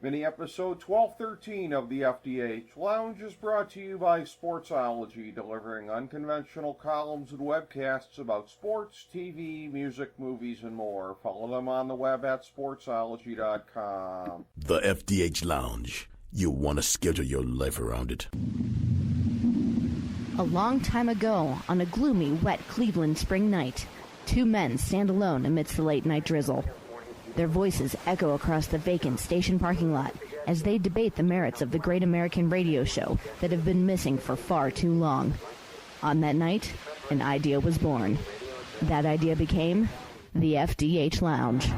Mini episode 1213 of the FDH Lounge is brought to you by Sportsology, delivering unconventional columns and webcasts about sports, TV, music, movies, and more. Follow them on the web at sportsology.com. The FDH Lounge. You'll want to schedule your life around it. A long time ago, on a gloomy, wet Cleveland spring night, two men stand alone amidst the late-night drizzle. Their voices echo across the vacant station parking lot as they debate the merits of the great American radio show that have been missing for far too long. On that night, an idea was born. That idea became the FDH Lounge.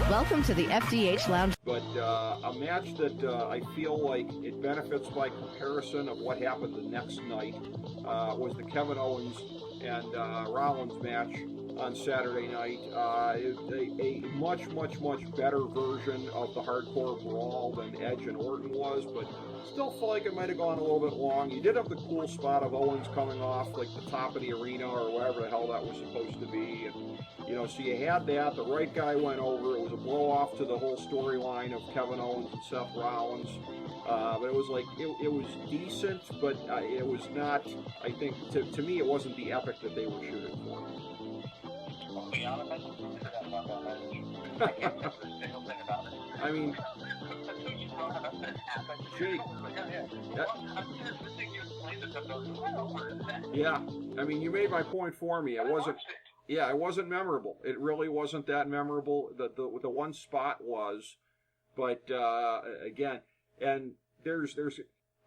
Welcome to the FDH Lounge. But a match that I feel like it benefits by comparison of what happened the next night was the Kevin Owens and Rollins match on Saturday night. A much better version of the hardcore brawl than Edge and Orton was, but still felt like it might have gone a little bit long. You did have the cool spot of Owens coming off like the top of the arena or whatever the hell that was supposed to be, and so you had that. The right guy went over. It was a blow off to the whole storyline of Kevin Owens and Seth Rollins. But it was like, it was decent, but it was not, I think, to me, it wasn't the epic that they were shooting for. I'll be honest, I can't remember a single thing about it. I mean, Jake, yeah, I mean, you made my point for me. It wasn't memorable. It really wasn't that memorable. The one spot was, but again, and there's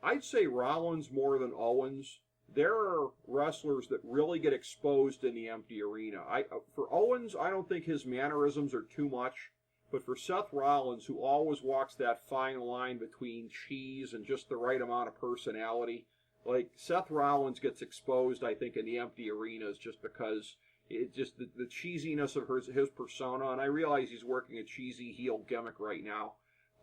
I'd say Rollins more than Owens. There are wrestlers that really get exposed in the empty arena. For Owens, I don't think his mannerisms are too much, but for Seth Rollins, who always walks that fine line between cheese and just the right amount of personality, like Seth Rollins gets exposed, I think, in the empty arenas just because it just the cheesiness of his persona, and I realize he's working a cheesy heel gimmick right now,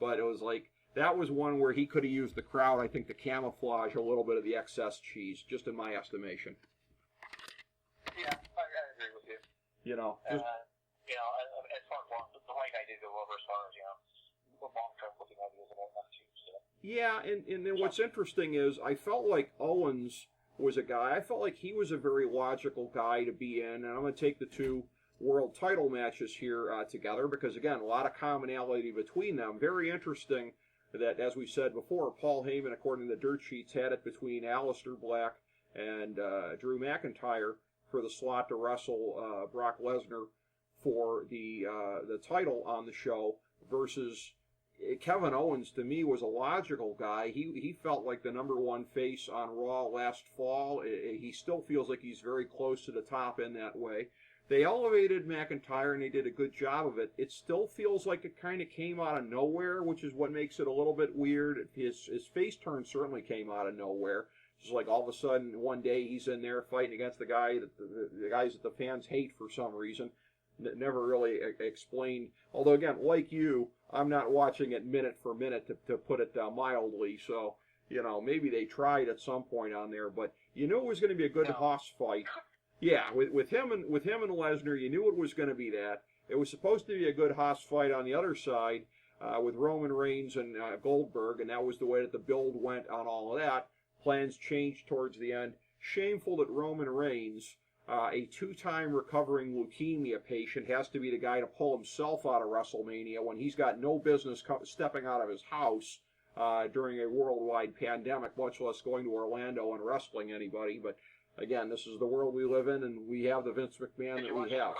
but it was like, that was one where he could have used the crowd, I think, to camouflage a little bit of the excess cheese, just in my estimation. Yeah, I agree with you. As far as long the white guy did go over as far as, long-term looking ideas and whatnot, too. So. Yeah, and then what's interesting is I felt like Owens was a guy, I felt like he was a very logical guy to be in, and I'm going to take the two world title matches here together, because, again, a lot of commonality between them. Very interesting that, as we said before, Paul Heyman, according to the dirt sheets, had it between Aleister Black and Drew McIntyre for the slot to wrestle Brock Lesnar for the title on the show, versus Kevin Owens. To me, was a logical guy. He felt like the number one face on Raw last fall. He still feels like he's very close to the top in that way. They elevated McIntyre, and they did a good job of it. It still feels like it kind of came out of nowhere, which is what makes it a little bit weird. His face turn certainly came out of nowhere. Just like all of a sudden, one day he's in there fighting against the guys that the fans hate for some reason. Never really explained. Although, again, like you, I'm not watching it minute for minute, to put it mildly. So, maybe they tried at some point on there, but you knew it was going to be a good Hoss fight. Yeah, with him and Lesnar, you knew it was going to be that. It was supposed to be a good Hoss fight on the other side with Roman Reigns and Goldberg, and that was the way that the build went on all of that. Plans changed towards the end. Shameful that Roman Reigns, a two-time recovering leukemia patient, has to be the guy to pull himself out of WrestleMania when he's got no business stepping out of his house during a worldwide pandemic, much less going to Orlando and wrestling anybody. But again, this is the world we live in, and we have the Vince McMahon that we have.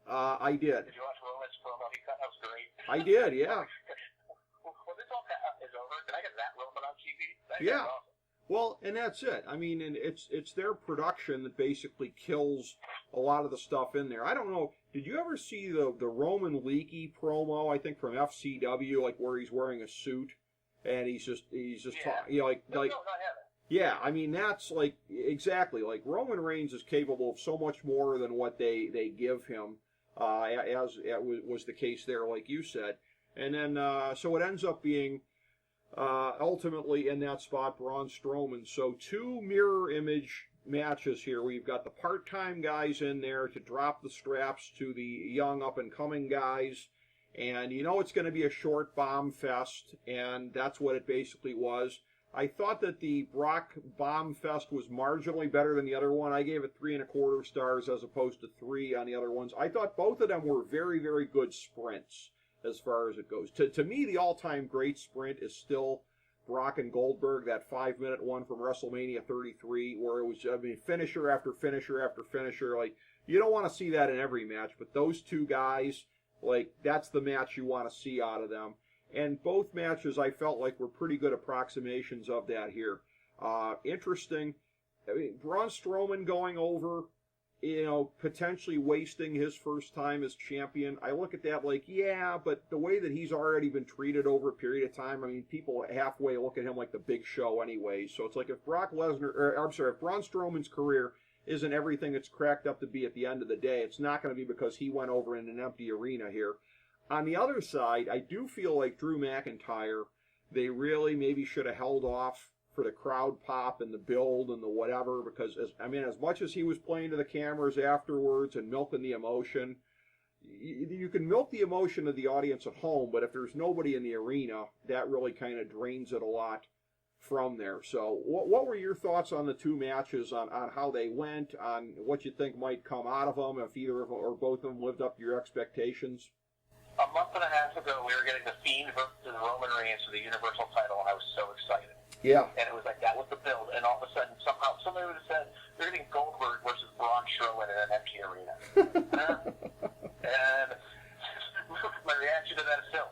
I did. Did you watch Roman's promo? That was great. I did, yeah. When this all is over, can I get that Roman on TV? Yeah. Awesome. Well, and that's it. I mean, and it's their production that basically kills a lot of the stuff in there. I don't know. Did you ever see the Roman Leakey promo? I think from FCW, like where he's wearing a suit and he's just talking, like. No, not having. Yeah, I mean, that's like, exactly, like Roman Reigns is capable of so much more than what they give him, as was the case there, like you said. And then, so it ends up being, ultimately in that spot, Braun Strowman. So two mirror image matches here. We've got the part-time guys in there to drop the straps to the young up-and-coming guys. And you know it's going to be a short bomb fest, and that's what it basically was. I thought that the Brock Bomb Fest was marginally better than the other one. I gave it 3.25 stars as opposed to 3 on the other ones. I thought both of them were very, very good sprints as far as it goes. To me, the all-time great sprint is still Brock and Goldberg, that 5-minute one from WrestleMania 33, where it was, finisher after finisher after finisher. Like, you don't want to see that in every match, but those two guys, like, that's the match you want to see out of them. And both matches I felt like were pretty good approximations of that here. Interesting. Braun Strowman going over, potentially wasting his first time as champion. I look at that like, yeah, but the way that he's already been treated over a period of time, people halfway look at him like the Big Show anyway. So it's like if Braun Strowman's career isn't everything it's cracked up to be at the end of the day, it's not going to be because he went over in an empty arena here. On the other side, I do feel like Drew McIntyre, they really maybe should have held off for the crowd pop and the build and the whatever, because as much as he was playing to the cameras afterwards and milking the emotion, you can milk the emotion of the audience at home, but if there's nobody in the arena, that really kind of drains it a lot from there. So what were your thoughts on the two matches, on how they went, on what you think might come out of them, if either of them or both of them lived up to your expectations? A month and a half ago, we were getting The Fiend versus Roman Reigns for the Universal title, and I was so excited. Yeah. And it was like, that was the build, and all of a sudden, somehow, somebody would have said, they're getting Goldberg versus Braun Strowman in an empty arena. And my reaction to that is still,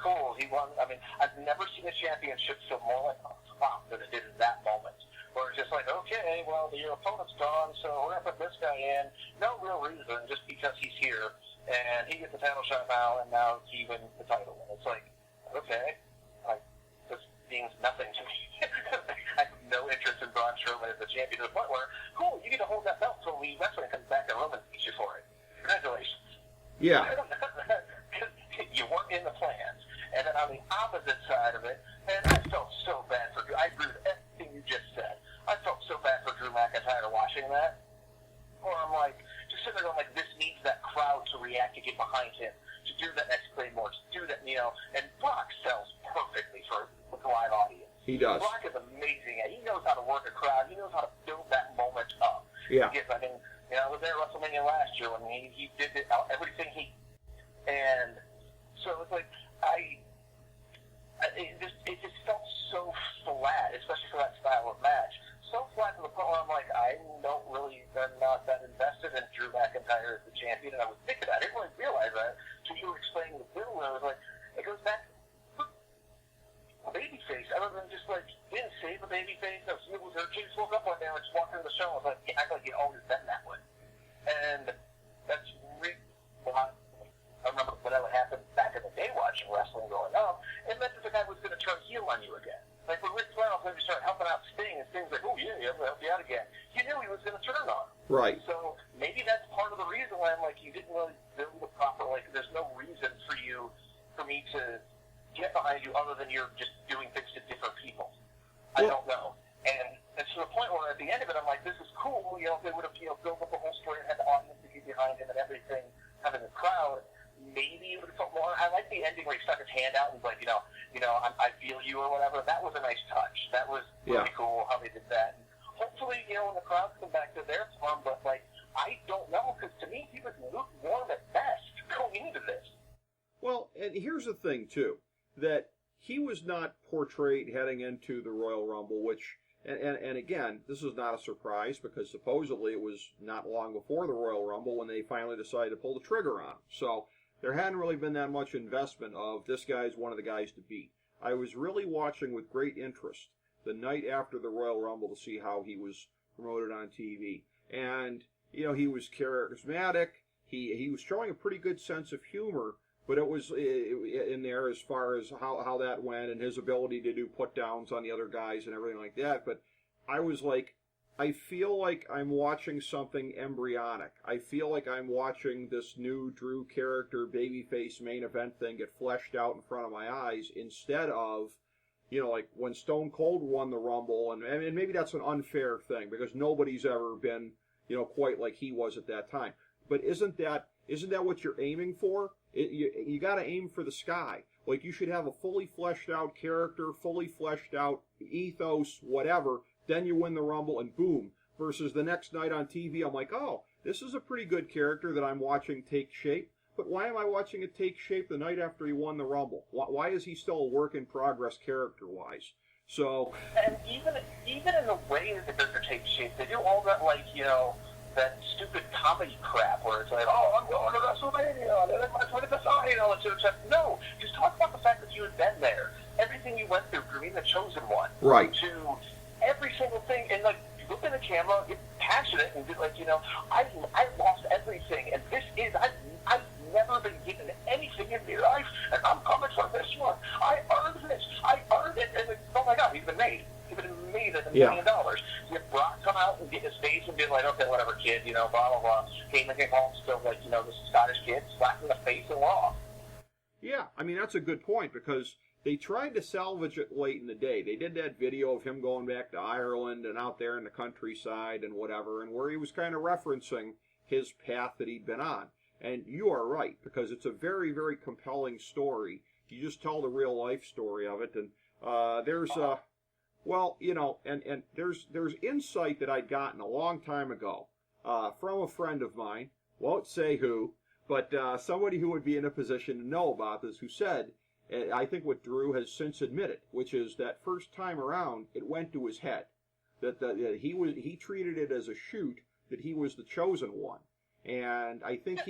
cool, he won. I've never seen a championship feel more like a flop than it did in that moment. Where it's just like, okay, well, your opponent's gone, so we're going to put this guy in. No real reason, just because he's here. And he gets the title shot now, and now he wins the title. And it's like, okay, this means nothing to me. I have no interest in Braun Strowman as the champion to the point where, cool, you get to hold that belt until the wrestling comes back and Roman beats you for it. Congratulations. Yeah. You weren't in the plans. And then on the opposite side of it, and I felt so bad for Drew. I agree with everything you just said. I felt so bad for Drew McIntyre watching that. Or I'm like, just sitting there going like, this needs that crowd to react, to get behind him, to do that next Claymore, to do that, and Brock sells perfectly for the live audience. He does. Brock is amazing. He knows how to work a crowd. He knows how to build that moment up. Yeah. Yes, I was there at WrestleMania last year when he did everything and so it's like, it just felt so flat, especially for that style of match. So flat to the point where I'm like, I'm not that invested in Drew McIntyre as the champion, and I was thinking that. I didn't really realize that until you were explaining the build, and I was like, it goes back to a babyface. Other than just like, didn't save a babyface. I was smooth with her. She just woke up one day and just walked into the show. I was like, I feel like you'd always been that way. And that's really why I remember when that would happen back in the day watching wrestling growing up. It meant that the guy was going to turn heel on you again. Like when Ric Flair maybe started helping out Sting, and Sting's like, oh yeah, I'm going to help you out again. You knew he was going to turn on him. Right. So maybe that's part of the reason why I'm like, you didn't really build the proper, like, there's no reason for me to get behind you other than you're just doing things to different people. I don't know. And it's to the point where at the end of it, I'm like, this is cool. They would have, built up the whole story and had the audience to get behind him and everything, having the crowd. Maybe it would have felt more. I like the ending where he stuck his hand out and was like, I feel you or whatever. That was a nice touch. That was really cool how they did that. And hopefully, when the crowds come back to their form, but I don't know, because to me, he was lukewarm at best going into this. Well, and here's the thing too, that he was not portrayed heading into the Royal Rumble, which. And again, this is not a surprise because supposedly it was not long before the Royal Rumble when they finally decided to pull the trigger on him. So there hadn't really been that much investment of this guy's one of the guys to beat. I was really watching with great interest the night after the Royal Rumble to see how he was promoted on TV. And, he was charismatic. He was showing a pretty good sense of humor, but it was in there as far as how that went and his ability to do put-downs on the other guys and everything like that. But I was like, I feel like I'm watching something embryonic. I feel like I'm watching this new Drew character babyface main event thing get fleshed out in front of my eyes instead of you know, like when Stone Cold won the Rumble, and maybe that's an unfair thing because nobody's ever been, you know, quite like he was at that time. But isn't that what you're aiming for? You got to aim for the sky. Like, you should have a fully fleshed out character, fully fleshed out ethos, whatever. Then you win the Rumble, and boom. Versus the next night on TV, I'm like, oh, this is a pretty good character that I'm watching take shape. But why am I watching it take shape the night after he won the Rumble? Why is he still a work in progress character-wise? So, and even in the way that the character takes shape, they do all that, like, you know, that stupid comedy crap where it's like, oh, I'm going to WrestleMania, and then I'm going to decide, you know, and sort of, no, just talk about the fact that you had been there, everything you went through, being the chosen one, right, to every single thing, and like, you look in the camera, get passionate, and be like, you know, I lost everything, and this is, I've never been given anything in my life, and I'm coming for this one. I earned this. I earned it. And like, oh my God, he's been made. He's been made at $1 million. You have Brock come out and get his face and be like, okay, whatever, kid, you know, blah, blah, blah. Heyman came home still like, you know, this Scottish kid slapped in the face and off. Yeah, I mean, that's a good point because they tried to salvage it late in the day. They did that video of him going back to Ireland and out there in the countryside and whatever, and where he was kind of referencing his path that he'd been on. And you are right, because it's a very, very compelling story. You just tell the real life story of it, and there's well, you know, and there's insight that I'd gotten a long time ago from a friend of mine, won't say who, but somebody who would be in a position to know about this, who said, I think what Drew has since admitted, which is that first time around, it went to his head, that he treated it as a shoot, that he was the chosen one. And I think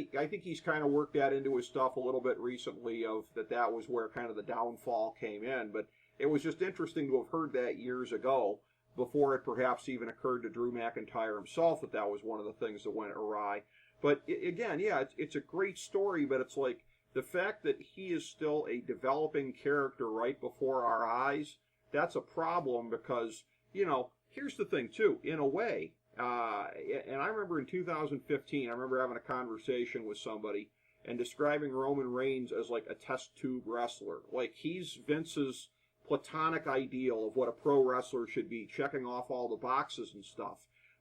he's kind of worked that into his stuff a little bit recently, of that was where kind of the downfall came in. But it was just interesting to have heard that years ago, before it perhaps even occurred to Drew McIntyre himself that was one of the things that went awry. But again, yeah, it's a great story, but it's like the fact that he is still a developing character right before our eyes, that's a problem because, you know, here's the thing too, in a way, and I remember in 2015, I remember having a conversation with somebody and describing Roman Reigns as like a test tube wrestler. Like, he's Vince's platonic ideal of what a pro wrestler should be, checking off all the boxes and stuff.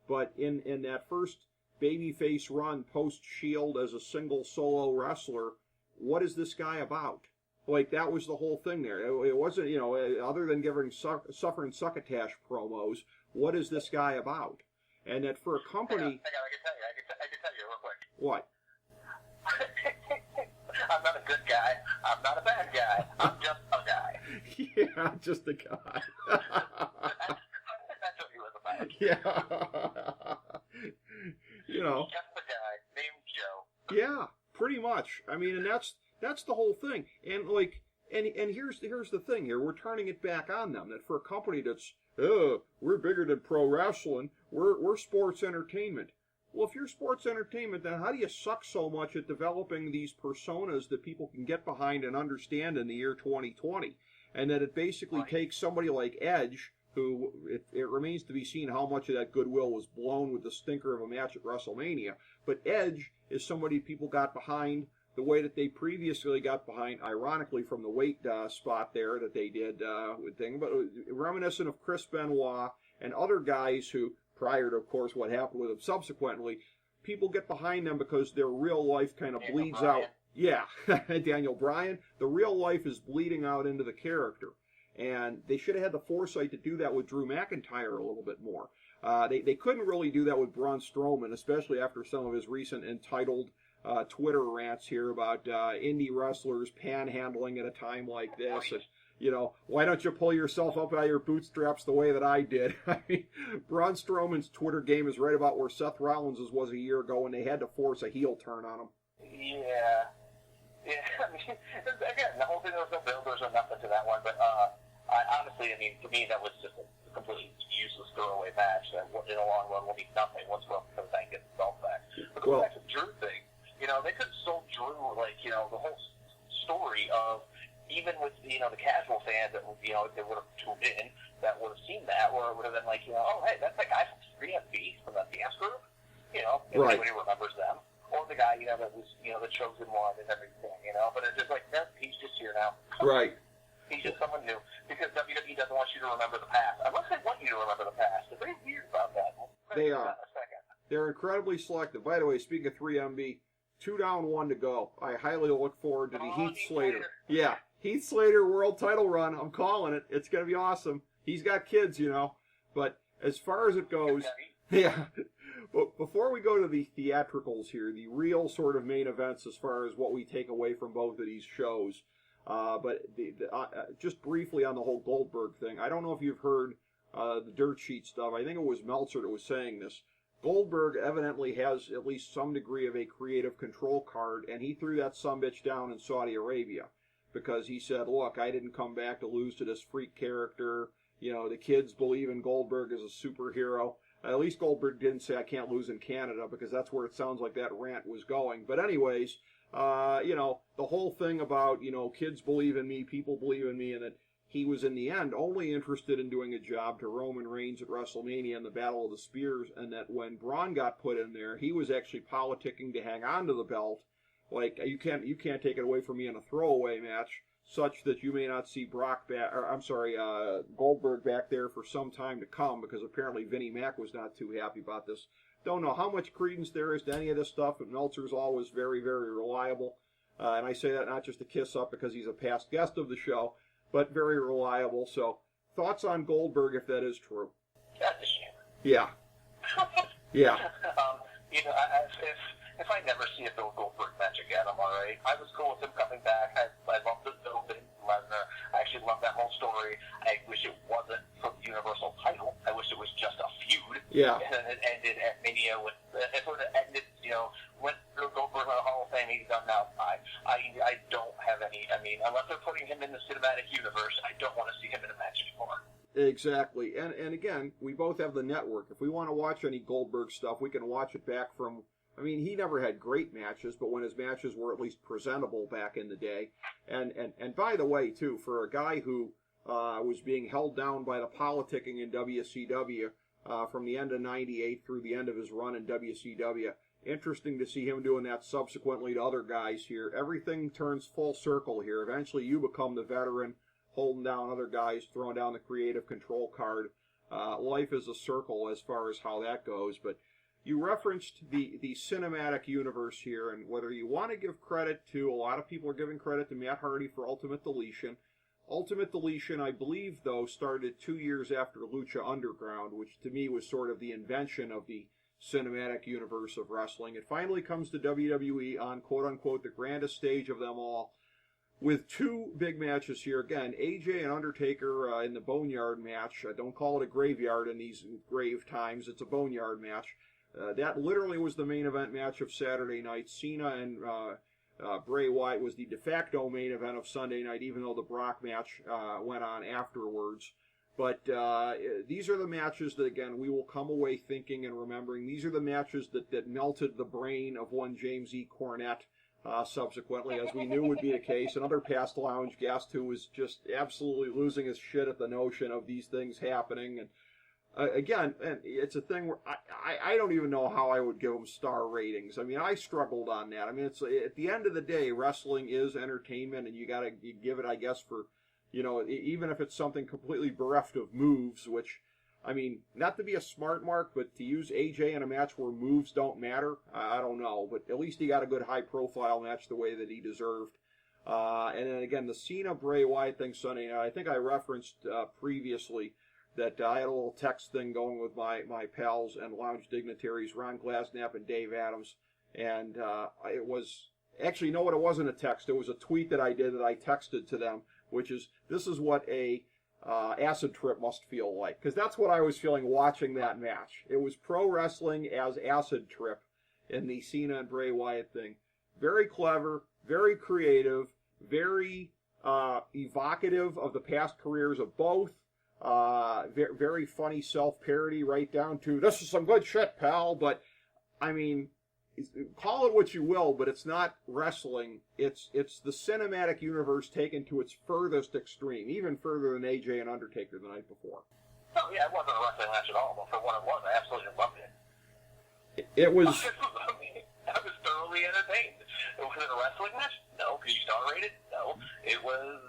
But in that first babyface run post-Shield as a single solo wrestler, what is this guy about? Like, that was the whole thing there. It wasn't, you know, other than giving suffer and succotash promos, what is this guy about? And that for a company... Hang on, I can tell you real quick. What? I'm not a good guy. I'm not a bad guy. I'm just a guy. Yeah, just a guy. That's what he was about. Yeah. You know. Just a guy named Joe. Yeah, pretty much. I mean, and that's the whole thing. And like, and here's the thing here. We're turning it back on them. That for a company that's, we're bigger than pro wrestling. We're sports entertainment. Well, if you're sports entertainment, then how do you suck so much at developing these personas that people can get behind and understand in the year 2020? And that it basically takes somebody like Edge, who it remains to be seen how much of that goodwill was blown with the stinker of a match at WrestleMania. But Edge is somebody people got behind the way that they previously got behind, ironically, from the weight spot there that they did with thing, but reminiscent of Chris Benoit and other guys who, prior to, of course, what happened with them subsequently, people get behind them because their real life kind of bleeds out. Yeah, Daniel Bryan. The real life is bleeding out into the character. And they should have had the foresight to do that with Drew McIntyre a little bit more. They couldn't really do that with Braun Strowman, especially after some of his recent entitled Twitter rants here about indie wrestlers panhandling at a time like this. And, you know, why don't you pull yourself up by your bootstraps the way that I did? I mean, Braun Strowman's Twitter game is right about where Seth Rollins' was a year ago when they had to force a heel turn on him. Yeah. I mean, again, the whole thing, there was no build, there was no nothing to that one, but honestly, I mean, to me, that was just a completely useless throwaway match that in the long run will mean nothing once Roman comes back and gets himself back. But going back to the Drew thing, you know, they could have sold Drew, like, you know, the whole story of, even with, you know, the casual fans that, you know, if they would have tuned in, that would have seen that, where it would have been like, you know, oh, hey, that's that guy from 3MB, from that dance group, you know, if anybody remembers them. Or the guy, you know, that was, you know, the chosen one and everything, you know. But it's just like, no, he's just here now. Right. He's just someone new because WWE doesn't want you to remember the past. Unless they want you to remember the past. They're very weird about that. They are. They're incredibly selective. By the way, speaking of 3MB, 2 down, 1 to go. I highly look forward to the Heath Slater. Yeah, Heath Slater world title run. I'm calling it. It's going to be awesome. He's got kids, you know. But as far as it goes, yeah. But before we go to the theatricals here, the real sort of main events as far as what we take away from both of these shows, but just briefly on the whole Goldberg thing, I don't know if you've heard the dirt sheet stuff. I think it was Meltzer that was saying this. Goldberg evidently has at least some degree of a creative control card, and he threw that sumbitch down in Saudi Arabia because he said, look, I didn't come back to lose to this freak character. You know, the kids believe in Goldberg as a superhero. At least Goldberg didn't say I can't lose in Canada, because that's where it sounds like that rant was going. But anyways, you know, the whole thing about, you know, kids believe in me, people believe in me, and that he was in the end only interested in doing a job to Roman Reigns at WrestleMania and the Battle of the Spears, and that when Braun got put in there, he was actually politicking to hang on to the belt. Like, you can't take it away from me in a throwaway match, such that you may not see Goldberg back there for some time to come, because apparently Vinnie Mac was not too happy about this. Don't know how much credence there is to any of this stuff, but Meltzer's always very, very reliable. And I say that not just to kiss up because he's a past guest of the show, but very reliable. So, thoughts on Goldberg if that is true? That's a shame. Yeah. Yeah. You know, if I never see a Bill Goldberg match again, I'm all right. I was cool with him coming back. I loved the building, Lesnar. I actually loved that whole story. I wish it wasn't for the Universal title. I wish it was just a feud. Yeah. And then it ended at Mania with, it sort of ended, you know, when Bill Goldberg in the Hall of Fame, he's done now. I don't have any, I mean, unless they're putting him in the cinematic universe, I don't want to see him in a match anymore. Exactly. And again, we both have the network. If we want to watch any Goldberg stuff, we can watch it back from, I mean, he never had great matches, but when his matches were at least presentable back in the day. And by the way, too, for a guy who was being held down by the politicking in WCW from the end of '98 through the end of his run in WCW, interesting to see him doing that subsequently to other guys here. Everything turns full circle here. Eventually you become the veteran, holding down other guys, throwing down the creative control card. Life is a circle as far as how that goes, but you referenced the cinematic universe here, and whether you want to give credit to, a lot of people are giving credit to Matt Hardy for Ultimate Deletion. Ultimate Deletion, I believe, though, started 2 years after Lucha Underground, which to me was sort of the invention of the cinematic universe of wrestling. It finally comes to WWE on, quote-unquote, the grandest stage of them all, with 2 big matches here. Again, AJ and Undertaker in the Boneyard match. Don't call it a graveyard in these grave times. It's a Boneyard match. That literally was the main event match of Saturday night. Cena and Bray Wyatt was the de facto main event of Sunday night, even though the Brock match went on afterwards. But these are the matches that, again, we will come away thinking and remembering. These are the matches that melted the brain of one James E. Cornette subsequently, as we knew would be the case. Another past lounge guest who was just absolutely losing his shit at the notion of these things happening. And again, and it's a thing where I don't even know how I would give them star ratings. I mean, I struggled on that. I mean, it's at the end of the day, wrestling is entertainment, and you give it, I guess, for, you know, even if it's something completely bereft of moves, which, I mean, not to be a smart mark, but to use AJ in a match where moves don't matter, I don't know. But at least he got a good high-profile match the way that he deserved. And then again, the Cena-Bray Wyatt thing Sunday night, I think I referenced previously that I had a little text thing going with my pals and lounge dignitaries, Ron Glasnap and Dave Adams. And it was, actually, you know what, it wasn't a text. It was a tweet that I did that I texted to them, which is, this is what a acid trip must feel like. Because that's what I was feeling watching that match. It was pro wrestling as acid trip in the Cena and Bray Wyatt thing. Very clever, very creative, very evocative of the past careers of both. Very funny self-parody right down to, this is some good shit, pal. But, I mean, call it what you will, but it's not wrestling. It's the cinematic universe taken to its furthest extreme, even further than AJ and Undertaker the night before. Oh, yeah, it wasn't a wrestling match at all, but for what it was, I absolutely loved it. It was... I was thoroughly entertained. Was it a wrestling match? No. Could you star rate it? No. It was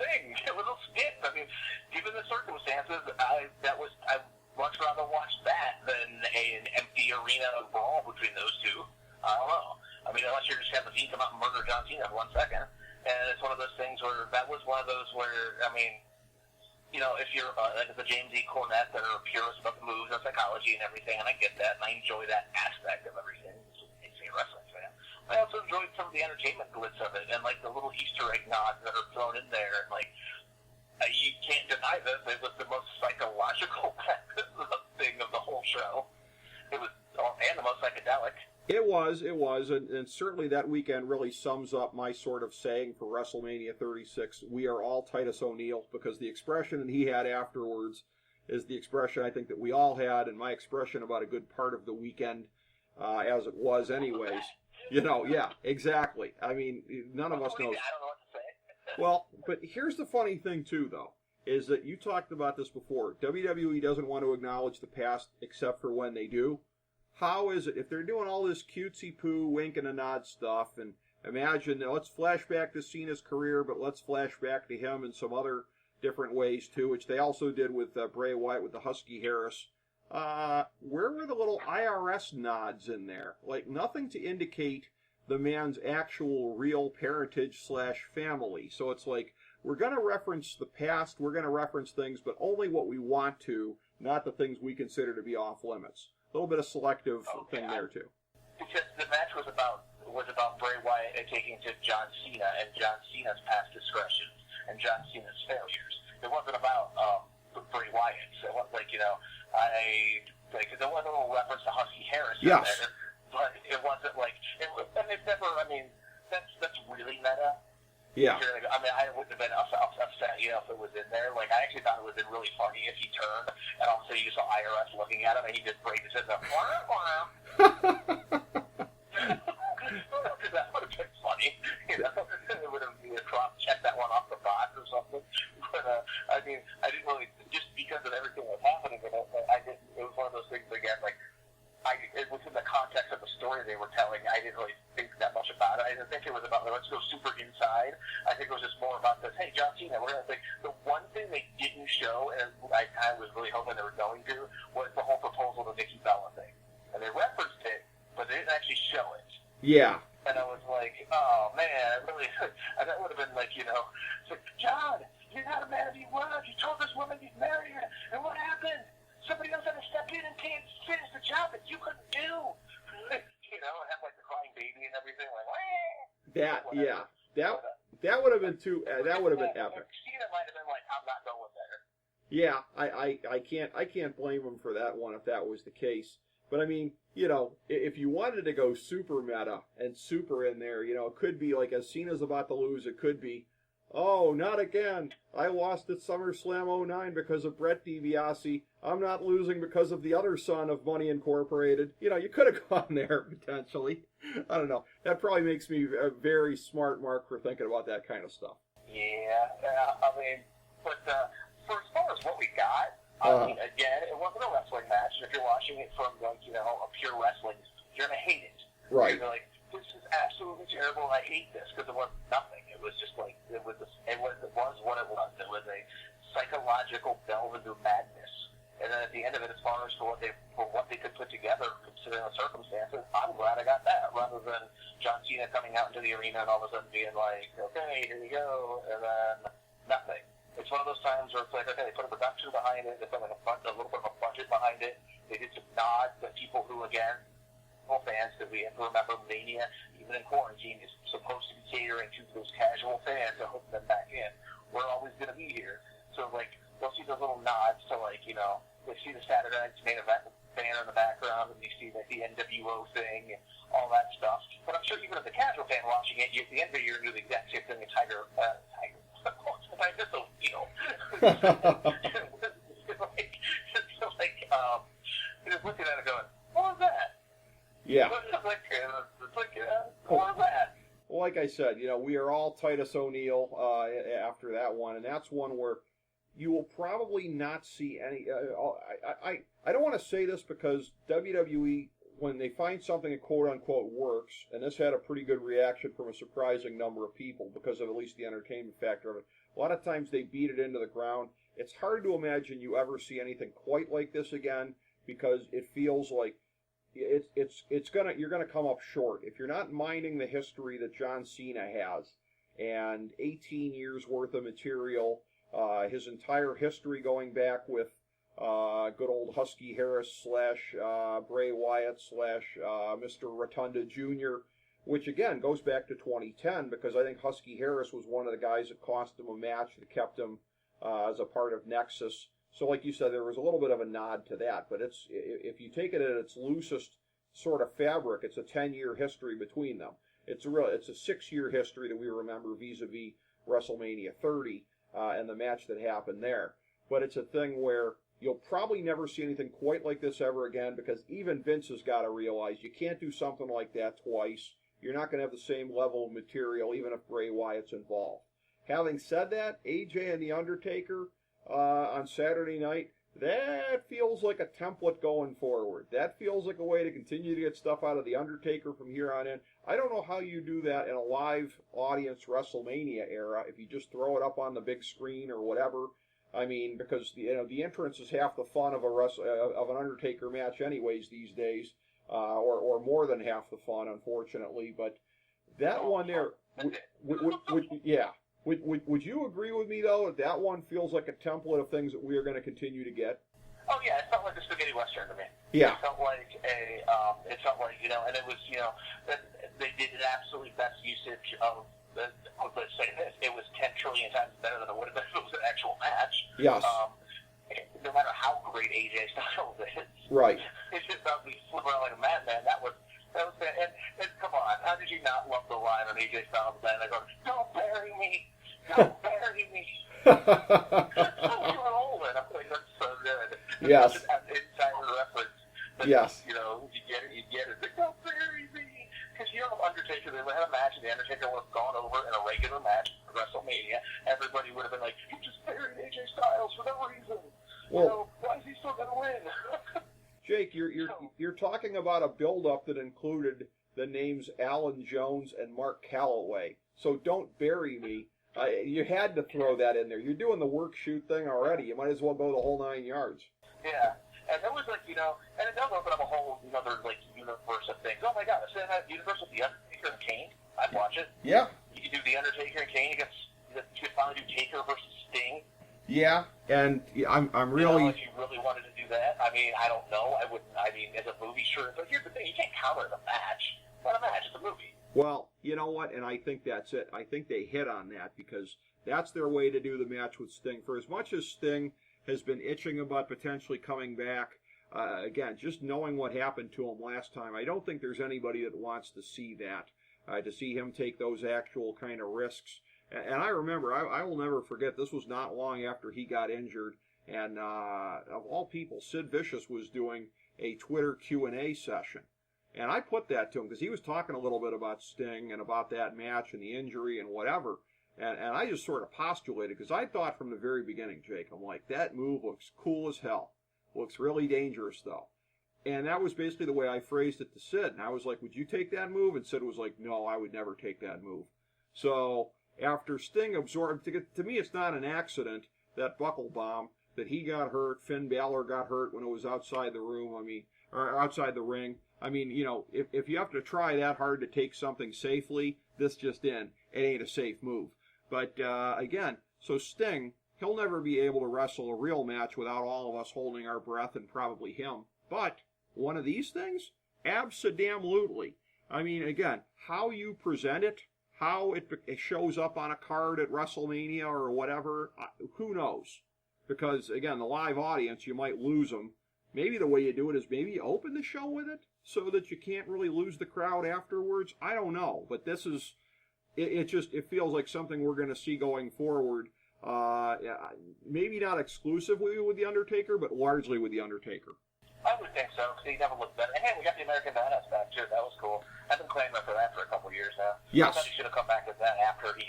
thing. It was a skit. I mean, given the circumstances, I'd much rather watch that than an empty arena brawl between those two. I don't know. I mean, unless you're just having the team come out and murder John Cena in 1 second. And it's one of those things where that was one of those where, I mean, you know, if you're like the James E. Cornette that are purists about the moves and psychology and everything, and I get that, and I enjoy that aspect of everything, as a wrestling fan. I also enjoyed some of the entertainment glitz of it, and like the little Easter egg nods that are thrown in there, and like, you can't deny this, it was the most psychological thing of the whole show. It was, and the most psychedelic. It was, and certainly that weekend really sums up my sort of saying for WrestleMania 36, we are all Titus O'Neil, because the expression that he had afterwards is the expression I think that we all had, and my expression about a good part of the weekend, as it was anyways. You know, yeah, exactly. I mean, none of us knows. I don't know what to say. Well, but here's the funny thing, too, though, is that you talked about this before. WWE doesn't want to acknowledge the past except for when they do. How is it, if they're doing all this cutesy-poo, wink and a nod stuff, and imagine, let's flash back to Cena's career, but let's flash back to him in some other different ways, too, which they also did with Bray Wyatt with the Husky Harris. Where were the little IRS nods in there? Like, nothing to indicate the man's actual real parentage/family. So it's like, we're going to reference the past, we're going to reference things, but only what we want to, not the things we consider to be off limits. A little bit of selective thing there, too. Because the match was about Bray Wyatt taking to John Cena and John Cena's past discretions and John Cena's failures. It wasn't about Bray Wyatt. So it wasn't like, you know, there was a little reference to Husky Harris in there, but it wasn't like, and it's never, I mean, that's really meta. Yeah. I mean, I wouldn't have been upset, you know, if it was in there. Like, I actually thought it would have been really funny if he turned, and all of a sudden you saw IRS looking at him, and he just breaks his head up. That would have been funny, you know. It would have been a cross, check that one off the box or something. But, I mean, I didn't really, just because of everything that was happening, it was one of those things, again, like, it was in the context of the story they were telling. I didn't really think that much about it. I didn't think it was about, let's go super inside. I think it was just more about this, hey, John Cena, we're going to think. The one thing they didn't show, and I kind of was really hoping they were going to, was the whole proposal to Nikki Bella thing. And they referenced it, but they didn't actually show it. Yeah. And I was like, oh, man, really, that would have been like, you know, it's like, John, you're not a man of your word. You told this woman you'd marry her, and what happened? Somebody else had to step in and finish the job that you couldn't do. You know, and have like the crying baby and everything, like, that would have been too. That would have been epic. Cena might have been like, I'm not going there. Yeah, I can't blame him for that one if that was the case. But I mean, you know, if you wanted to go super meta and super in there, you know, it could be like, as Cena's about to lose, it could be, oh, not again. I lost at SummerSlam 09 because of Brett DiBiase. I'm not losing because of the other son of Money Incorporated. You know, you could have gone there, potentially. I don't know. That probably makes me a very smart mark for thinking about that kind of stuff. Yeah, I mean, but for as far as what we got, I mean, again, it wasn't a wrestling match. If you're watching it from, like, you know, a pure wrestling, you're going to hate it. Right. You're like, this is absolutely terrible, and I hate this, because it was nothing. It was just like, it was what it was. It was a psychological delve into madness. And then at the end of it, as far as for what they could put together, considering the circumstances, I'm glad I got that, rather than John Cena coming out into the arena and all of a sudden being like, okay, here we go, and then nothing. It's one of those times where it's like, okay, they put a production behind it, they put like a little bit of a budget behind it, they did some nods to people who, again, fans, because we have to remember Mania, even in quarantine, is supposed to be catering to those casual fans and hook them back in. We're always going to be here. So, like, they'll see those little nods to, like, you know, they see the Saturday Night's Main Event banner in the background, and you see, like, the NWO thing and all that stuff. But I'm sure even as a casual fan watching it, at the end of the year, you do the exact same thing as Tiger, I just don't, you know. It's like, you're just looking at it going, what was that? Yeah. It's like, what was that? Well, like I said, you know, we are all Titus O'Neil after that one, and that's one where you will probably not see any. I don't want to say this because WWE, when they find something that quote unquote works, and this had a pretty good reaction from a surprising number of people because of at least the entertainment factor of it. A lot of times they beat it into the ground. It's hard to imagine you ever see anything quite like this again because it feels like you're gonna come up short if you're not minding the history that John Cena has and 18 years worth of material, his entire history going back with good old Husky Harris slash Bray Wyatt slash Mr. Rotunda Jr., which again goes back to 2010 because I think Husky Harris was one of the guys that cost him a match that kept him as a part of Nexus. So like you said, there was a little bit of a nod to that, but if you take it at its loosest sort of fabric, it's a 10-year history between them. It's a 6-year history that we remember vis-a-vis WrestleMania 30 and the match that happened there. But it's a thing where you'll probably never see anything quite like this ever again because even Vince has got to realize you can't do something like that twice. You're not going to have the same level of material even if Bray Wyatt's involved. Having said that, AJ and The Undertaker on Saturday night, that feels like a template going forward. That feels like a way to continue to get stuff out of The Undertaker from here on in. I don't know how you do that in a live audience WrestleMania era if you just throw it up on the big screen or whatever. I mean, because the entrance is half the fun of an Undertaker match anyways these days, or more than half the fun, unfortunately. But that one there, would you agree with me though that one feels like a template of things that we are going to continue to get? Oh yeah, it felt like a spaghetti western to me. Yeah. It felt like and it was, they did an absolutely best usage of let's say this, it was 10 trillion times better than it would have been if it was an actual match. Yes. No matter how great AJ Styles is. Right. It's just about me flipping around like a madman. That was bad. And come on, how did you not love the line on AJ Styles' band? They go, "Don't bury me, don't bury me." I'm old, and I'm like, that's so good. Yes. It's an insider reference. But, yes. You get it. Like, don't bury me. Because Undertaker, they had a match, and the Undertaker would have gone over in a regular match at WrestleMania. Everybody would have been like, "You just buried AJ Styles for no reason. Well, why is he still going to win?" Jake, you're talking about a build-up that included the names Alan Jones and Mark Calloway. So don't bury me. You had to throw that in there. You're doing the work shoot thing already. You might as well go the whole 9 yards. Yeah. And it was like, and it does open up a whole other, universe of things. Oh my God, if they had a universe with The Undertaker and Kane, I'd watch it. Yeah. You could do The Undertaker and Kane. You could finally do Taker versus Sting. Yeah, and I'm really... if you really wanted to do that, I mean, I don't know. I wouldn't, as a movie, sure. But here's the thing, you can't count it as a match. It's not a match, it's a movie. Well, you know what, and I think that's it. I think they hit on that because that's their way to do the match with Sting. For as much as Sting has been itching about potentially coming back, again, just knowing what happened to him last time, I don't think there's anybody that wants to see that, to see him take those actual kind of risks. And I remember, I will never forget, this was not long after he got injured, and of all people, Sid Vicious was doing a Twitter Q&A session. And I put that to him because he was talking a little bit about Sting and about that match and the injury and whatever. And I just sort of postulated, because I thought from the very beginning, Jake, I'm like, that move looks cool as hell. Looks really dangerous, though. And that was basically the way I phrased it to Sid. And I was like, would you take that move? And Sid was like, no, I would never take that move. So after Sting absorbed, to me it's not an accident, that buckle bomb, that he got hurt, Finn Balor got hurt when it was outside the room, or outside the ring. I mean, if you have to try that hard to take something safely, this just in, it ain't a safe move. But again, so Sting, he'll never be able to wrestle a real match without all of us holding our breath, and probably him. But one of these things, abso-damn-lutely. I mean, again, how you present it, how it shows up on a card at WrestleMania or whatever, who knows? Because, again, the live audience, you might lose them. Maybe the way you do it is maybe you open the show with it so that you can't really lose the crowd afterwards. I don't know. But this is, it feels like something we're going to see going forward. Maybe not exclusively with The Undertaker, but largely with The Undertaker. I would think so, because he never looked better. And hey, we got the American Badass back, too. That was cool. I've been claiming for that for a couple of years now. Yes. I thought he should have come back with that after the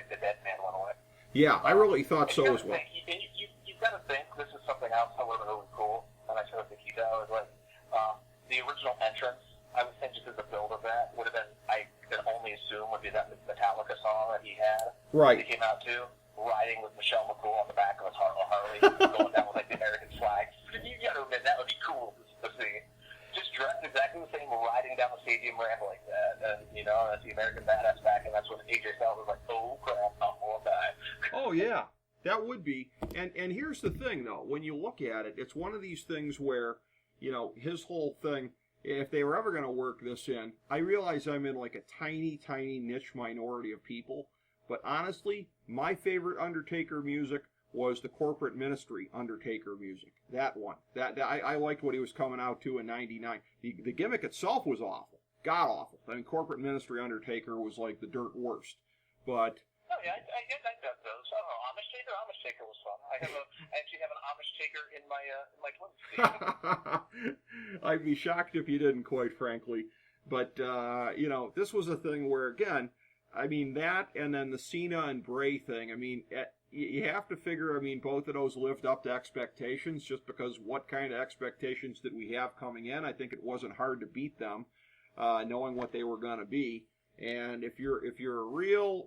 dead man went away. Yeah, I really thought so as well. You've got to think, this is something else that would have been really cool, and I sort of think you know, is like, the original entrance, I would think just as a build of that, would have been, I could only assume would be that Metallica song that he had. Right. They came out too, riding with Michelle McCool on the back of his Harley, going down with like the American flag. You got to admit that would be cool to see. Just dressed exactly the same, riding down the stadium ramp like that, and that's the American Badass back, and that's when AJ Styles was like, "Oh crap, I'm gonna die." Oh yeah, that would be. And here's the thing though, when you look at it, it's one of these things where, his whole thing. If they were ever going to work this in, I realize I'm in like a tiny, tiny niche minority of people, but honestly, my favorite Undertaker music was the Corporate Ministry Undertaker music. That one. I liked what he was coming out to in '99. The gimmick itself was awful. God awful. I mean, Corporate Ministry Undertaker was like the dirt worst. But... Oh, yeah, I got those. I don't know, Amish Taker? Amish Taker was fun. I actually have an Amish Taker in my twin. I'd be shocked if you didn't, quite frankly. But, this was a thing where, again, I mean, that and then the Cena and Bray thing, I mean, you have to figure, I mean, both of those lived up to expectations just because what kind of expectations did we have coming in? I think it wasn't hard to beat them, knowing what they were going to be. And if you're a real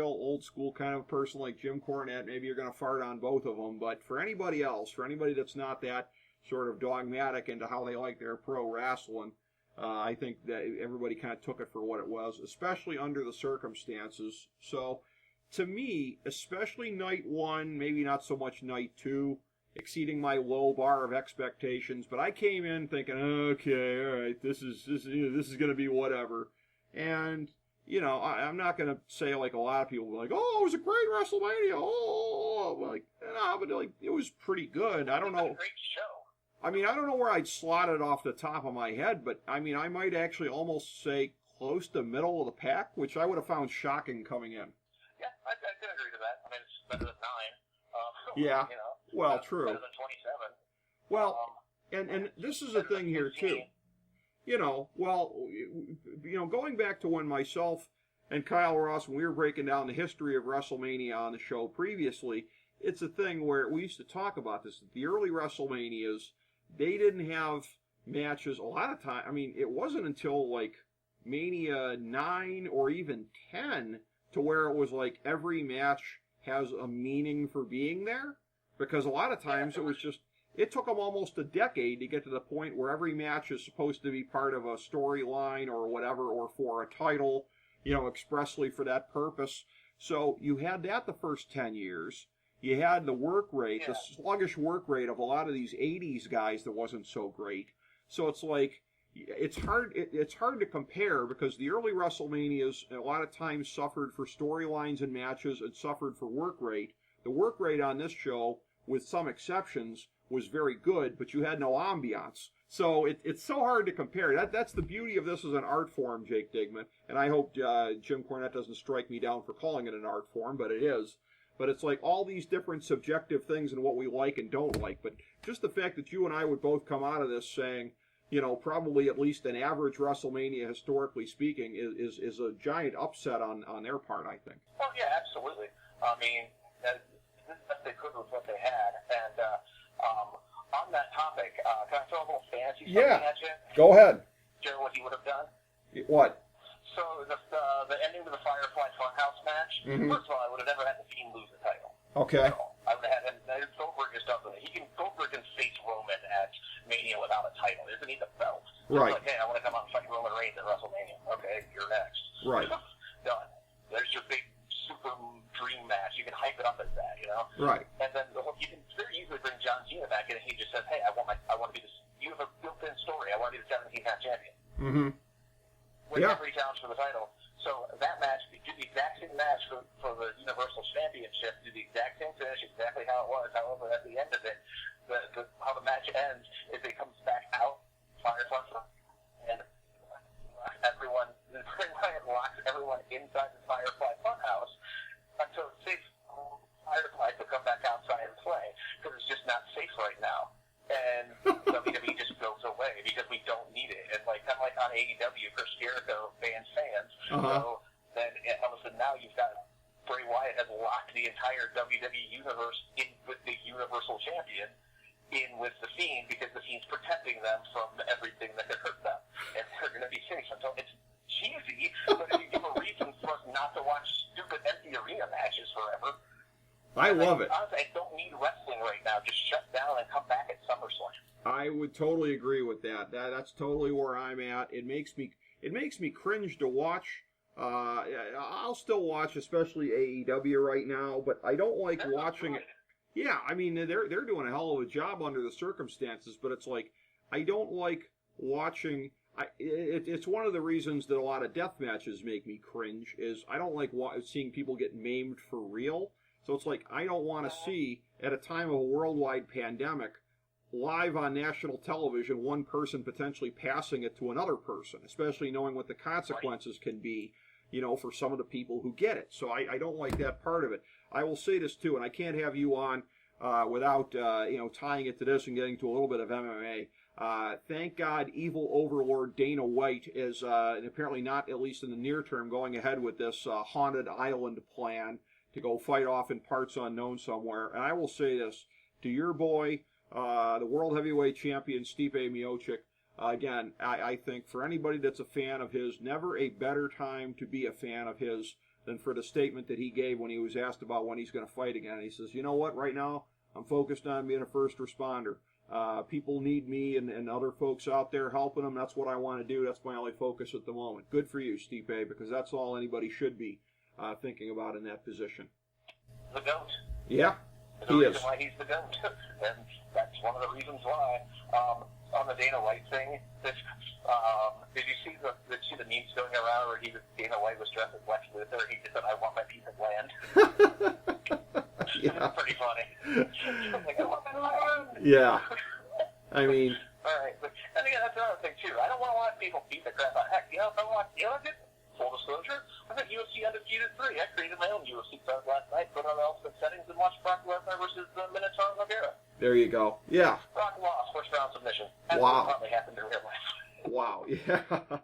old school kind of person like Jim Cornette, maybe you're going to fart on both of them. But for anybody else, for anybody that's not that sort of dogmatic into how they like their pro wrestling, I think that everybody kind of took it for what it was, especially under the circumstances. So to me, especially night one, maybe not so much night two, exceeding my low bar of expectations. But I came in thinking, okay, all right, this is going to be whatever. And, I'm not going to say like a lot of people like, oh, it was a great WrestleMania. Oh, like, no, but like, it was pretty good. I don't know. Great show. I mean, I don't know where I'd slot it off the top of my head, but I mean, I might actually almost say close to middle of the pack, which I would have found shocking coming in. Yeah, I can agree to that. I mean, it's better than 9. Yeah. Well, true. Better than 27. Well, and this is a thing here too. Going back to when myself and Kyle Ross, when we were breaking down the history of WrestleMania on the show previously, it's a thing where we used to talk about this. The early WrestleManias, they didn't have matches a lot of time. I mean, it wasn't until like Mania 9 or even 10 to where it was like every match has a meaning for being there. Because a lot of times it was just... It took them almost a decade to get to the point where every match is supposed to be part of a storyline or whatever, or for a title, expressly for that purpose. So you had that the first 10 years. You had the work rate, the sluggish work rate of a lot of these 80s guys that wasn't so great. So it's like, it's hard to compare because the early WrestleManias a lot of times suffered for storylines and matches and suffered for work rate. The work rate on this show, with some exceptions, was very good, but you had no ambiance. So it's so hard to compare. That's the beauty of this as an art form, Jake Digman. And I hope Jim Cornette doesn't strike me down for calling it an art form, but it is. But it's like all these different subjective things and what we like and don't like. But just the fact that you and I would both come out of this saying, probably at least an average WrestleMania, historically speaking, is a giant upset on their part, I think. Well, yeah, absolutely. I mean, this is what they could with what they had. And on that topic, can I throw a little fantasy something at you? Go ahead. Do you know what he would have done? What? So the ending of the Firefly Funhouse match, first of all, I would have never had the Fiend lose the title. Okay. I would have had him. Goldberg just doesn't. Goldberg can face Roman at Mania without a title. He doesn't need the belt. Right. Like, hey, I want to come out and fight Roman Reigns at WrestleMania. Okay, you're next. Right. Done. There's your big super dream match. You can hype it up as that, Right. And then you can very easily bring John Cena back in, and he just says, "Hey, I want to be this. You have a built-in story. I want to be the 17-time champion." Mm-hmm. With every challenge for the title. So that match, do the exact same match for the Universal Championship, do the exact same finish, exactly how it was. However, at the end of it, how the match ends is it comes back out, Firefly, and everyone, Bray Wyatt locks everyone inside the Firefly Funhouse until it's safe for Firefly to come back outside and play, because it's just not safe right now. And WWE just goes away because we don't need it. And kind of like on AEW, Chris Jericho bans fans. So then all of a sudden now you've got Bray Wyatt has locked the entire WWE universe in with the Universal Champion in with the Fiend because the Fiend's protecting them from everything that could hurt them. And they're going to be safe until it's cheesy, but if you give a reason for us not to watch stupid empty arena matches, I love it. Honestly, I don't need wrestling right now. Just shut down and come back at SummerSlam. I would totally agree with that. That's totally where I'm at. It makes me cringe to watch. I'll still watch, especially AEW right now, but I don't like watching it. Yeah, I mean they're doing a hell of a job under the circumstances, but it's like I don't like watching. It's one of the reasons that a lot of death matches make me cringe. Is I don't like seeing people get maimed for real. So it's like I don't want to see at a time of a worldwide pandemic, live on national television, one person potentially passing it to another person, especially knowing what the consequences can be, for some of the people who get it. So I don't like that part of it. I will say this too, and I can't have you on without tying it to this and getting to a little bit of MMA. Thank God, evil overlord Dana White is apparently not, at least in the near term, going ahead with this haunted island plan to go fight off in parts unknown somewhere. And I will say this to your boy, the World Heavyweight Champion Stipe Miocic. Again, I think for anybody that's a fan of his, never a better time to be a fan of his than for the statement that he gave when he was asked about when he's going to fight again. He says, you know what, right now I'm focused on being a first responder. People need me and other folks out there helping them. That's what I want to do. That's my only focus at the moment. Good for you, Stipe, because that's all anybody should be thinking about in that position. The GOAT. Yeah, he is. Why he's the GOAT. And that's one of the reasons why. On the Dana White thing, did you see the memes going around where Dana White was dressed as Lex Luthor? He just said, "I want my piece of land." Yeah. It's pretty funny. Like, I want my land. Yeah. I mean. All right, and again, that's another thing too. I don't want to watch people beat the crap out. Heck, if I want, full disclosure, I think UFC Undisputed 3. I created my own UFC card last night, put on the ultimate settings, and watched Brock Lesnar versus Minotaur Nogueira. There you go. Yeah. Brock lost first round submission. Wow. Probably happened in real life. Wow. Yeah.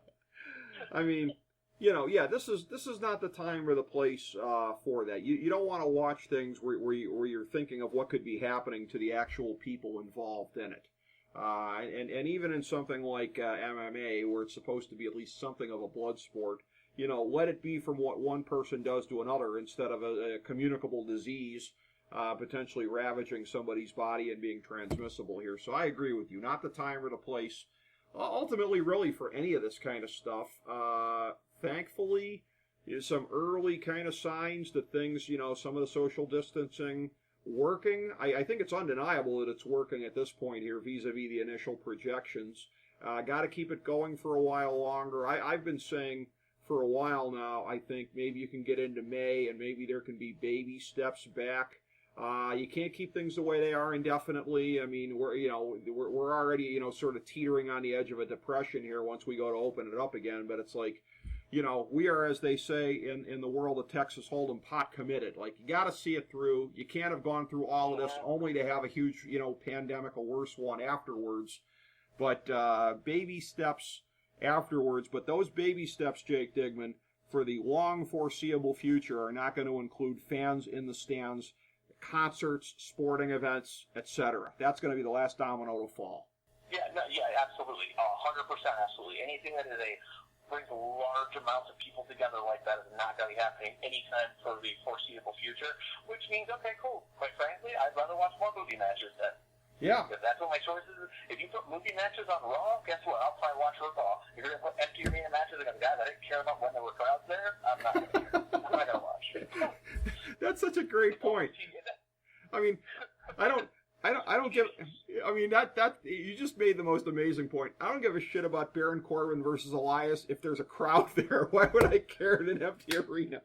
I mean, this is not the time or the place for that. You don't want to watch things where you're thinking of what could be happening to the actual people involved in it. And even in something like MMA, where it's supposed to be at least something of a blood sport, let it be from what one person does to another instead of a communicable disease potentially ravaging somebody's body and being transmissible here. So I agree with you. Not the time or the place, ultimately, really, for any of this kind of stuff. Thankfully, some early kind of signs that things, some of the social distancing working. I think it's undeniable that it's working at this point here vis-a-vis the initial projections. Got to keep it going for a while longer. I've been saying for a while now, I think maybe you can get into May and maybe there can be baby steps back. You can't keep things the way they are indefinitely. I mean, we're already, sort of teetering on the edge of a depression here once we go to open it up again, but it's like, we are, as they say in the world of Texas Hold'em, pot committed. Like, you got to see it through. You can't have gone through all of this only to have a huge, pandemic, a worse one afterwards. But baby steps afterwards. But those baby steps, Jake Digman, for the long foreseeable future are not going to include fans in the stands, concerts, sporting events, etc. That's going to be the last domino to fall. Yeah, absolutely. 100% absolutely. Anything that brings large amounts of people together like that is not going to be happening anytime for the foreseeable future, which means, okay, cool. Quite frankly, I'd rather watch more movie matches then. Yeah. If that's what my choice is, if you put movie matches on Raw, guess what? I'll probably watch Raw. If you're going to put empty arena matches against guys I didn't care about when there were crowds there, I'm not going to care. I'm not going to watch. That's such a great point. I mean, I don't give. I mean, that you just made the most amazing point. I don't give a shit about Baron Corbin versus Elias if there's a crowd there. Why would I care in an empty arena?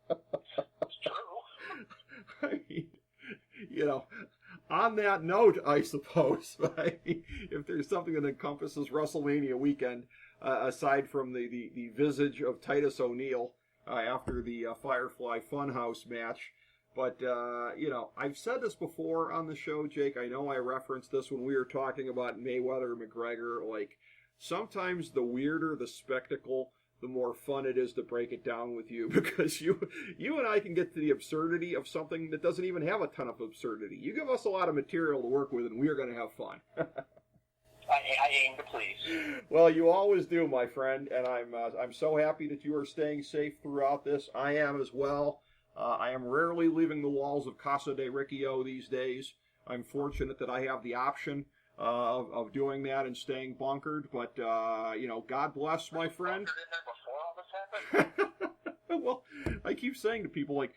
It's true. I mean, on that note, I suppose, if there's something that encompasses WrestleMania weekend, aside from the visage of Titus O'Neil after the Firefly Funhouse match. But, I've said this before on the show, Jake. I know I referenced this when we were talking about Mayweather-McGregor. Like, sometimes the weirder the spectacle, the more fun it is to break it down with you. Because you and I can get to the absurdity of something that doesn't even have a ton of absurdity. You give us a lot of material to work with, and we are going to have fun. I aim to please. Well, you always do, my friend, and I'm so happy that you are staying safe throughout this. I am as well. I am rarely leaving the walls of Casa de Riccio these days. I'm fortunate that I have the option of doing that and staying bunkered, but, God bless, my friend. Well, I keep saying to people, like,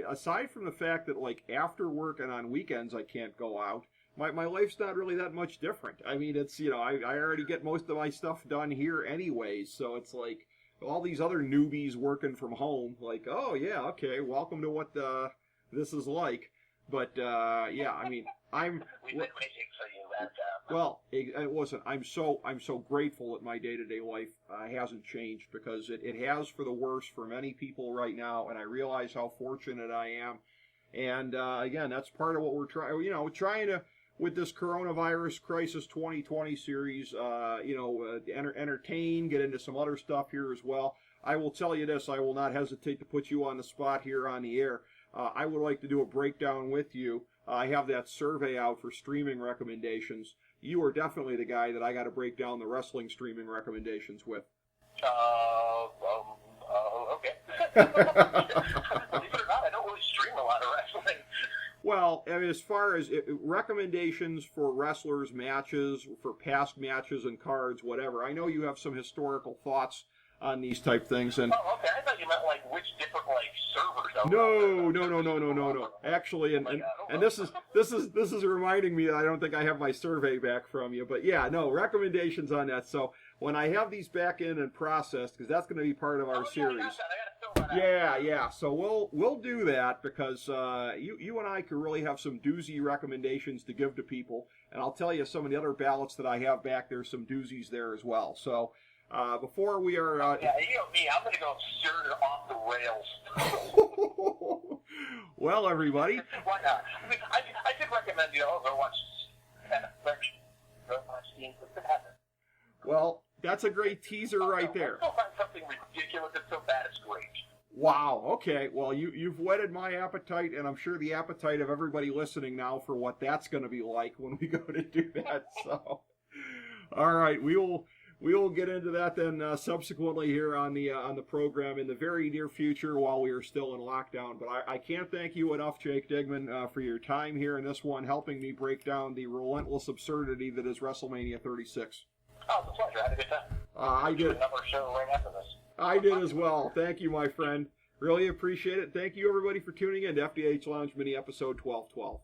aside from the fact that, like, after work and on weekends I can't go out, my life's not really that much different. I mean, it's, I already get most of my stuff done here anyways, so it's like all these other newbies working from home, like, oh, yeah, okay, welcome to what this is like. But, yeah, I mean, I'm... We've been waiting for you, and... Well, listen, I'm so grateful that my day-to-day life hasn't changed, because it has for the worse for many people right now, and I realize how fortunate I am. And, again, that's part of what we're trying to, with this Coronavirus Crisis 2020 series, entertain, get into some other stuff here as well. I will tell you this, I will not hesitate to put you on the spot here on the air. I would like to do a breakdown with you. I have that survey out for streaming recommendations. You are definitely the guy that I got to break down the wrestling streaming recommendations with. Okay. Believe it or not, I don't really stream a lot of wrestling. Well, I mean, as far as recommendations for wrestlers' matches, for past matches and cards, whatever, I know you have some historical thoughts on these type things. And oh, okay. I thought you meant like which different like servers. No. Actually, and this is reminding me that I don't think I have my survey back from you. But yeah, no recommendations on that. So when I have these back in and processed, because that's going to be part of our series. Yeah. So we'll do that, because you and I could really have some doozy recommendations to give to people, and I'll tell you some of the other ballots that I have back there, some doozies there as well. So. Before we are... yeah, you know me, I'm going to go absurd off the rails. Well, everybody... Why not? I mean, I could recommend, go watch... Well, that's a great teaser right there. Go find something ridiculous that's so bad it's great. Wow, okay. Well, you've whetted my appetite, and I'm sure the appetite of everybody listening now for what that's going to be like when we go to do that. So, all right, we will get into that then subsequently here on the program in the very near future while we are still in lockdown. But I can't thank you enough, Jake Digman, for your time here in this one, helping me break down the relentless absurdity that is WrestleMania 36. Oh, it's a pleasure. I had a good time. I did. Another show right after this. I did as well. Thank you, my friend. Really appreciate it. Thank you, everybody, for tuning in to FDH Lounge Mini Episode 1212.